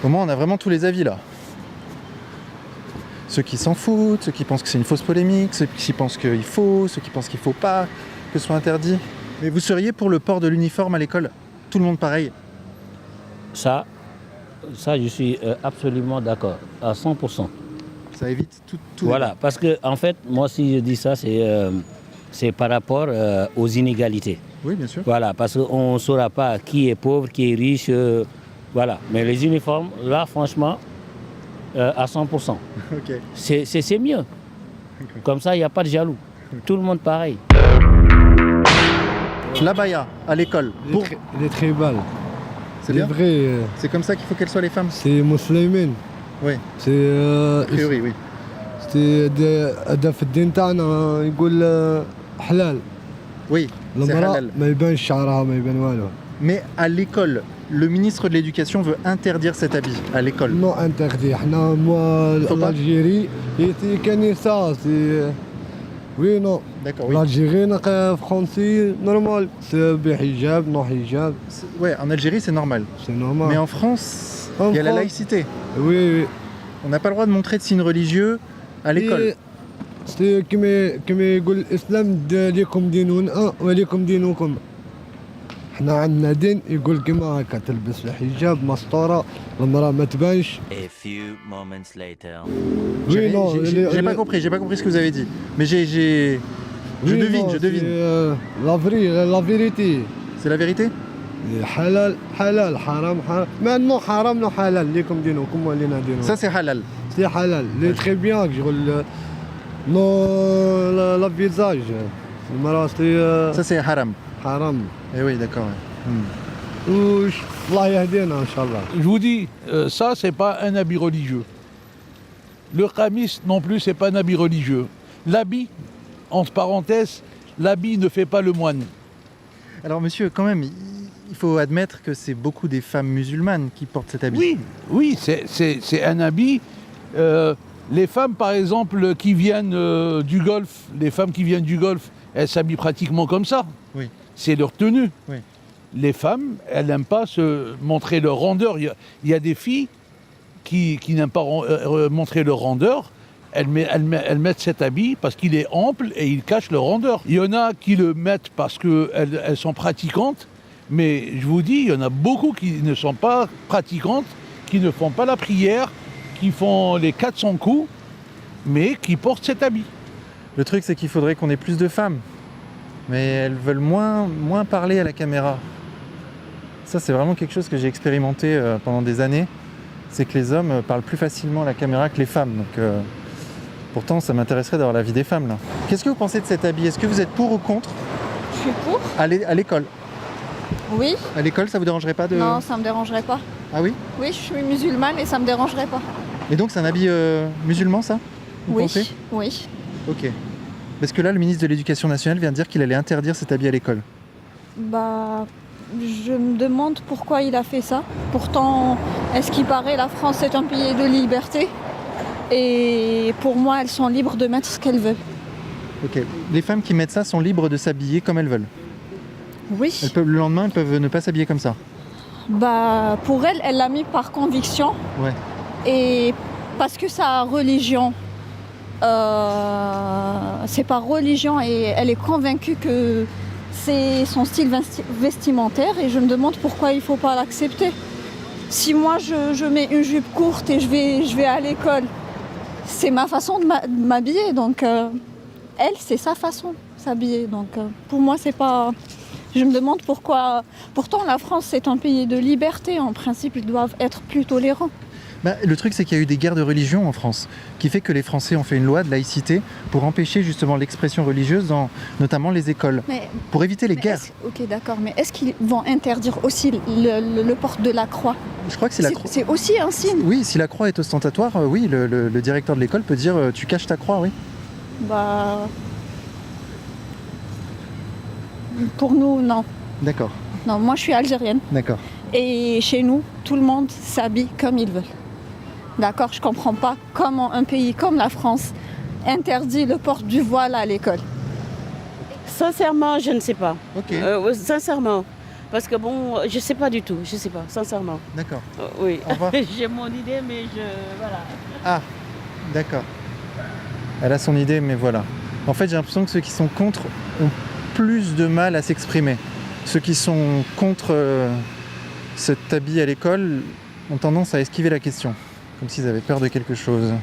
Au moins, on a vraiment tous les avis là. Ceux qui s'en foutent, ceux qui pensent que c'est une fausse polémique, ceux qui pensent qu'il faut, ceux qui pensent qu'il faut pas, que ce soit interdit. Mais vous seriez pour le port de l'uniforme à l'école? Tout le monde pareil? Ça, je suis absolument d'accord, à 100%. Ça évite tout. Voilà, parce que en fait, moi, si je dis ça, c'est par rapport aux inégalités. Oui, bien sûr. Voilà, parce qu'on ne saura pas qui est pauvre, qui est riche. Voilà, mais les uniformes, là, franchement, à 100%. Ok. C'est mieux. Comme ça, il n'y a pas de jaloux. Tout le monde pareil. L'abaya à l'école. Pour... Elle est très belle. C'est Elle est bien. vraie. C'est comme ça qu'il faut qu'elles soient les femmes. C'est musulmane. Oui. C'est A priori, oui. هذا في الدين تاعنا يقول حلال. Oui. C'est المرأة halal. ما يبانش شعرها ما يبان والو. Mais à l'école, le ministre de l'Éducation veut interdire cet habit à l'école. نو انتردي حنا موا Faut pas. الجيري يتي كنيسة سي وي نو D'accord, oui. الجيري فرونسي نورمال سي بحجاب نو حجاب Ouais, en Algérie, c'est normal. سي Mais نورمال. en France, En il y a la France. laïcité. وي وي On n'a pas le droit de montrer de signes religieux à l'école. سي كما يقول الاسلام ليكم ديننا وليكم دينكم. حنا عندنا دين يقول كما هكا تلبس الحجاب مسطوره المراه ما تبانش. A few moments later. وي نو J'ai pas compris ce que vous avez dit. Mais je devine. لا فيريتي C'est la vérité? حلال حلال حرام حرام ما انه حرام نو حلال ليكم دينكم ولينا دينكم. Ça, c'est halal. سي حلال لي تري بيان يقول نو لا فيزاج المراه سي Ça, c'est haram. حرام. Eh oui, d'accord. Ouais. وش الله يهدينا ان شاء الله. Je vous dis, ça, c'est pas un habit religieux. Le khamis non plus, c'est pas un habit religieux. L'habit, entre parenthèses, l'habit ne fait pas le moine. Alors, monsieur, quand même, il faut admettre que c'est beaucoup des femmes musulmanes qui portent cet habit. Oui, c'est un habit. Les femmes, par exemple, qui viennent du Golfe, les femmes qui viennent du Golfe, elles s'habillent pratiquement comme ça. Oui. C'est leur tenue. Oui. Les femmes, elles n'aiment pas se montrer leur rondeur. Il y a des filles qui n'aiment pas montrer leur rondeur. Elles mettent cet habit parce qu'il est ample et il cache leur rondeur. Il y en a qui le mettent parce qu'elles sont pratiquantes. Mais je vous dis, il y en a beaucoup qui ne sont pas pratiquantes, qui ne font pas la prière, qui font les 400 coups, mais qui portent cet habit. Le truc, c'est qu'il faudrait qu'on ait plus de femmes. Mais elles veulent moins parler à la caméra. Ça, c'est vraiment quelque chose que j'ai expérimenté pendant des années. C'est que les hommes parlent plus facilement à la caméra que les femmes. Donc, pourtant, ça m'intéresserait d'avoir l'avis des femmes, là. Qu'est-ce que vous pensez de cet habit? Est-ce que vous êtes pour ou contre Je suis pour. à l'école? Oui. À l'école, ça vous dérangerait pas de... Non, ça me dérangerait pas. Ah oui? Oui, je suis musulmane et ça me dérangerait pas. Et donc, c'est un habit musulman, ça? Vous Oui. pensez? Oui. Ok. Parce que là, le ministre de l'Éducation nationale vient de dire qu'il allait interdire cet habit à l'école. Bah, je me demande pourquoi il a fait ça. Pourtant, est-ce qu'il paraît, la France est un pays de liberté. Et pour moi, elles sont libres de mettre ce qu'elles veulent. Ok. Les femmes qui mettent ça sont libres de s'habiller comme elles veulent. Oui. Le lendemain, elles peuvent ne pas s'habiller comme ça. Bah, pour elle, elle l'a mis par conviction. Ouais. Et parce que sa religion, c'est par religion et elle est convaincue que c'est son style vestimentaire et je me demande pourquoi il ne faut pas l'accepter. Si moi je mets une jupe courte et je vais à l'école, c'est ma façon de m'habiller, donc elle c'est sa façon de s'habiller. Donc pour moi c'est pas... Je me demande pourquoi... Pourtant la France c'est un pays de liberté, en principe ils doivent être plus tolérants. Bah, le truc, c'est qu'il y a eu des guerres de religion en France, qui fait que les Français ont fait une loi de laïcité pour empêcher justement l'expression religieuse dans notamment les écoles, pour éviter les guerres. Ok, d'accord, mais est-ce qu'ils vont interdire aussi le port de la croix? Je crois que c'est la croix. C'est aussi un signe. Oui, si la croix est ostentatoire, oui, le directeur de l'école peut dire tu caches ta croix, oui. Bah... Pour nous, non. D'accord, Non, moi je suis algérienne. d'accord. Et chez nous, tout le monde s'habille comme il veut. D'accord, je comprends pas comment un pays comme la France interdit le port du voile à l'école. Sincèrement, je ne sais pas. Ok. Sincèrement. Parce que bon, je sais pas du tout, je sais pas, sincèrement. D'accord. Oui, Au revoir. j'ai mon idée, mais voilà. Ah, d'accord. Elle a son idée, mais voilà. En fait, j'ai l'impression que ceux qui sont contre ont plus de mal à s'exprimer. Ceux qui sont contre cet habit à l'école ont tendance à esquiver la question, comme s'ils avaient peur de quelque chose.